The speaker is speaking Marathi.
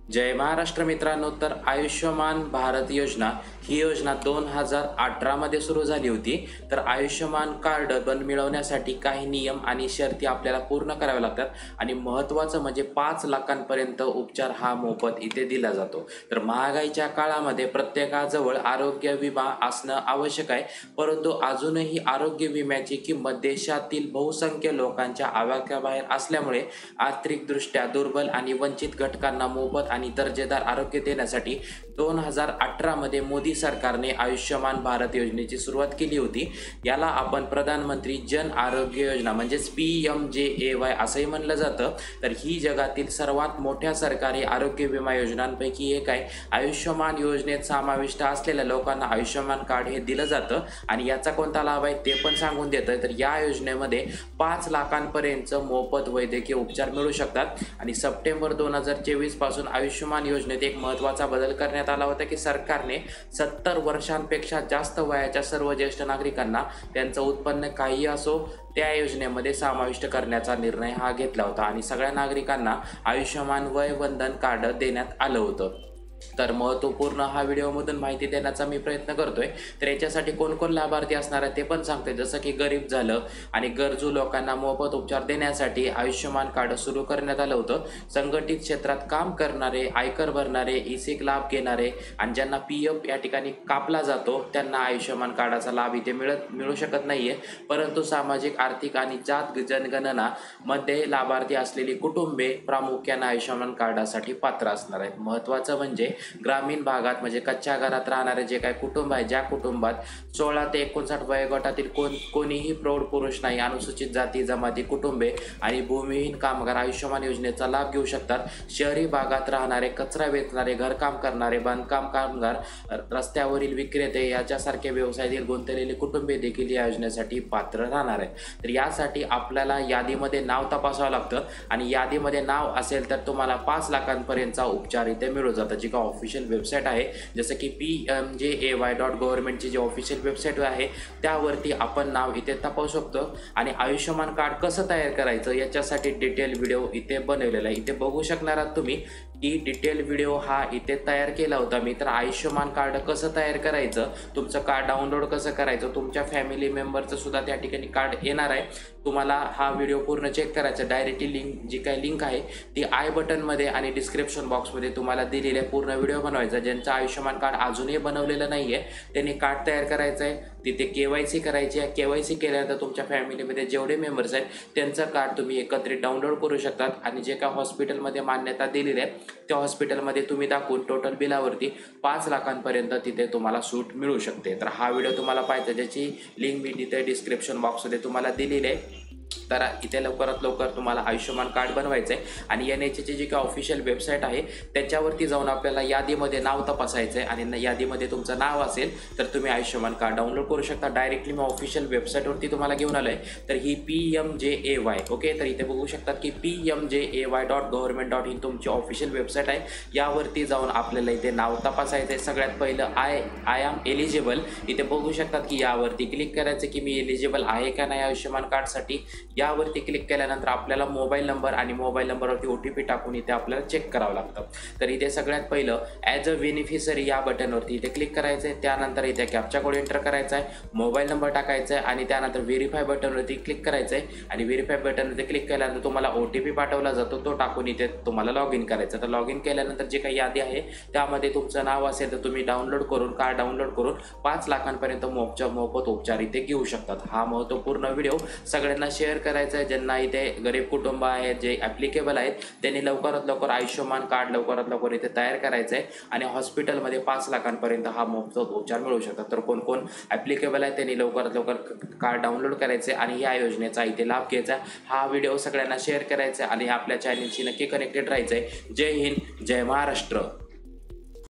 जय महाराष्ट्र मित्रांनो, तर आयुष्यमान भारत योजना ही योजना 2018 मध्ये सुरू झाली होती। तर आयुष्यमान कार्ड मिळवण्यासाठी काही नियम आणि शर्ती आपल्याला पूर्ण कराव्या लागतात आणि महत्त्वाचं म्हणजे 5 लाखांपर्यंत उपचार हा मोफत इथे दिला जातो। तर महागाईच्या काळामध्ये प्रत्येकाजवळ आरोग्य विमा असणं आवश्यक आहे, परंतु अजूनही आरोग्य विम्याची किंमत देशातील बहुसंख्य लोकांच्या आवाक्याबाहेर असल्यामुळे आर्थिकदृष्ट्या दुर्बल आणि वंचित घटकांना मोफत आणि दर्जेदार आरोग्य देण्यासाठी 2018 मध्ये मोदी सरकारने आयुष्यमान भारत योजनेची सुरुवात केली होती। याला आपण प्रधानमंत्री जन आरोग्य योजना म्हणजेच PMJAY असंही म्हणलं जातं। तर ही जगातील सर्वात मोठ्या सरकारी आरोग्य विमा योजनांपैकी एक आहे। आयुष्यमान योजनेत समाविष्ट असलेल्या लोकांना आयुष्यमान कार्ड हे दिलं जातं आणि याचा कोणता लाभ आहे ते पण सांगून देतं। तर या योजनेमध्ये 5 लाखांपर्यंत मोफत वैद्यकीय उपचार मिळू शकतात आणि सप्टेंबर 2024 पासून आयुष्यमान योजनेत एक महत्त्वाचा बदल करण्यात आला होता की सरकारने 70 वर्षांपेक्षा जास्त वयाच्या सर्व ज्येष्ठ नागरिकांना त्यांचं उत्पन्न काही असो त्या योजनेमध्ये समाविष्ट करण्याचा निर्णय हा घेतला होता आणि सगळ्या नागरिकांना आयुष्यमान वय वंदन कार्ड देण्यात आलं होतं। तर महत्त्वपूर्ण हा व्हिडिओमधून माहिती देण्याचा मी प्रयत्न करतोय। तर याच्यासाठी कोण कोण लाभार्थी असणार आहे ते पण सांगते, जसं की गरीब झालं आणि गरजू लोकांना मोफत उपचार देण्यासाठी आयुष्यमान कार्ड सुरू करण्यात आलं होतं। संघटित क्षेत्रात काम करणारे, आयकर भरणारे, ई-सिक लाभ घेणारे आणि ज्यांना PF या ठिकाणी कापला जातो त्यांना आयुष्यमान कार्डाचा लाभ इथे मिळू शकत नाहीये, परंतु सामाजिक, आर्थिक आणि जात जनगणना मध्ये लाभार्थी असलेली कुटुंबे प्रामुख्याने आयुष्यमान कार्डासाठी पात्र असणार आहेत। महत्त्वाचं म्हणजे ग्रामीण भागात म्हणजे कच्च्या घरात राहणारे जे काही कुटुंब आहे, ज्या कुटुंबात 16 ते 59 वयोगटातील कोणीही प्रौढ पुरुष नाही, अनुसूचित जाती जमाती कुटुंबे आणि भूमिहीन कामगार आयुष्यमान योजनेचा लाभ घेऊ शकतात। शहरी भागात राहणारे, कचरा वेचणारे, घरकाम करणारे, बांधकाम कामगार, रस्त्यावरील विक्रेते याच्यासारखे व्यवसायातील गुंतलेले कुटुंबे देखील या योजनेसाठी पात्र राहणार आहेत। तर यासाठी आपल्याला यादीमध्ये नाव तपासावं लागतं आणि यादीमध्ये नाव असेल तर तुम्हाला 5 लाखांपर्यंतचा उपचार इथे मिळू जातं। जी का ऑफिशियल वेबसाईट आहे, जसं की PMJAY.government ची जी ऑफिशियल वेबसाईट आहे त्यावरती आपण नाव इथे तपासू शकतो। आणि आयुष्यमान कार्ड कसं तयार करायचं याच्यासाठी डिटेल व्हिडिओ इथे बनवलेला आहे, इथे बघू शकणार आहात तुम्ही की डिटेल व्हिडिओ हा इथे तयार केला होता मी। तर आयुष्यमान कार्ड कसं तयार करायचं, तुमचं कार्ड डाउनलोड कसं करायचं, तुमच्या फॅमिली मेंबरचं सुद्धा त्या ठिकाणी कार्ड येणार आहे। तुम्हाला हा व्हिडिओ पूर्ण चेक करायचा, डायरेक्टली जी काही लिंक आहे ती आय बटनमध्ये आणि डिस्क्रिप्शन बॉक्समध्ये तुम्हाला दिलेली आहे। पूर्ण व्हिडिओ बनवायचा, ज्यांचं आयुष्यमान कार्ड अजूनही बनवलेलं नाही आहे त्यांनी कार्ड तयार करायचं आहे, तिथे KYC करायची आहे। KYC केल्यानंतर तुमच्या फॅमिलीमध्ये जेवढे मेंबर्स आहेत त्यांचं कार्ड तुम्ही एकत्रित डाउनलोड करू शकतात आणि जे काय हॉस्पिटलमध्ये मान्यता दिलेली आहे त्या हॉस्पिटलमध्ये तुम्ही दाखवून टोटल बिलावरती 5 लाखांपर्यंत तिथे तुम्हाला सूट मिळू शकते। तर हा व्हिडिओ तुम्हाला पाहिजे ज्याची लिंक मी तिथे डिस्क्रिप्शन बॉक्समध्ये तुम्हाला दिलेली आहे। तर इथे लवकरात लवकर तुम्हाला आयुष्यमान कार्ड बनवायचं आहे आणि NHAची जी काही ऑफिशियल वेबसाईट आहे त्याच्यावरती जाऊन आपल्याला यादीमध्ये नाव तपासायचं आहे आणि यादीमध्ये तुमचं नाव असेल तर तुम्ही आयुष्यमान कार्ड डाउनलोड करू शकता। डायरेक्टली मी ऑफिशियल वेबसाईटवरती तुम्हाला घेऊन आलो आहे। तर ही PMJAY ओके, तर इथे बघू शकतात की PMJAY.government.in तुमची ऑफिशियल वेबसाईट आहे। यावरती जाऊन आपल्याला इथे नाव तपासायचं आहे। सगळ्यात पहिलं आय एम एलिजिबल, इथे बघू शकतात की यावरती क्लिक करायचं की मी एलिजिबल आहे का नाही आयुष्यमान कार्डसाठी। यावरती क्लिक केल्यानंतर आपल्याला मोबाईल नंबर आणि मोबाईल नंबरवरती OTP टाकून इथे आपल्याला चेक करावं लागतं। तर इथे सगळ्यात पहिलं ॲज अ बेनिफिशरी या बटनवरती इथे क्लिक करायचं आहे। त्यानंतर इथे कॅप्चा कोड एंटर करायचा आहे, मोबाईल नंबर टाकायचा आहे आणि त्यानंतर व्हेरीफाय बटनवरती क्लिक करायचं आहे आणि व्हेरीफाय बटनवरती क्लिक केल्यानंतर तुम्हाला OTP पाठवला जातो, तो टाकून इथे तुम्हाला लॉग इन करायचं। तर लॉग इन केल्यानंतर जे काही यादी आहे त्यामध्ये तुमचं नाव असेल तर तुम्ही कार्ड डाउनलोड करून 5 लाखांपर्यंत मोफत उपचार इथे घेऊ शकतात। हा महत्त्वपूर्ण व्हिडिओ सगळ्यांना शेअर करायचं आहे। ज्यांना इथे गरीब कुटुंब आहेत, जे ॲप्लिकेबल आहेत त्यांनी लवकरात लवकर आयुष्यमान कार्ड लवकरात लवकर इथे तयार करायचं आहे आणि हॉस्पिटलमध्ये 5 लाखांपर्यंत हा मोफत उपचार मिळू शकतात। तर कोण कोण ॲप्लिकेबल आहे त्यांनी लवकरात लवकर कार्ड डाउनलोड करायचे आणि या योजनेचा इथे लाभ घ्यायचा। हा व्हिडिओ सगळ्यांना शेअर करायचा आणि आपल्या चॅनलशी नक्की कनेक्टेड राहायचं आहे। जय हिंद, जय महाराष्ट्र।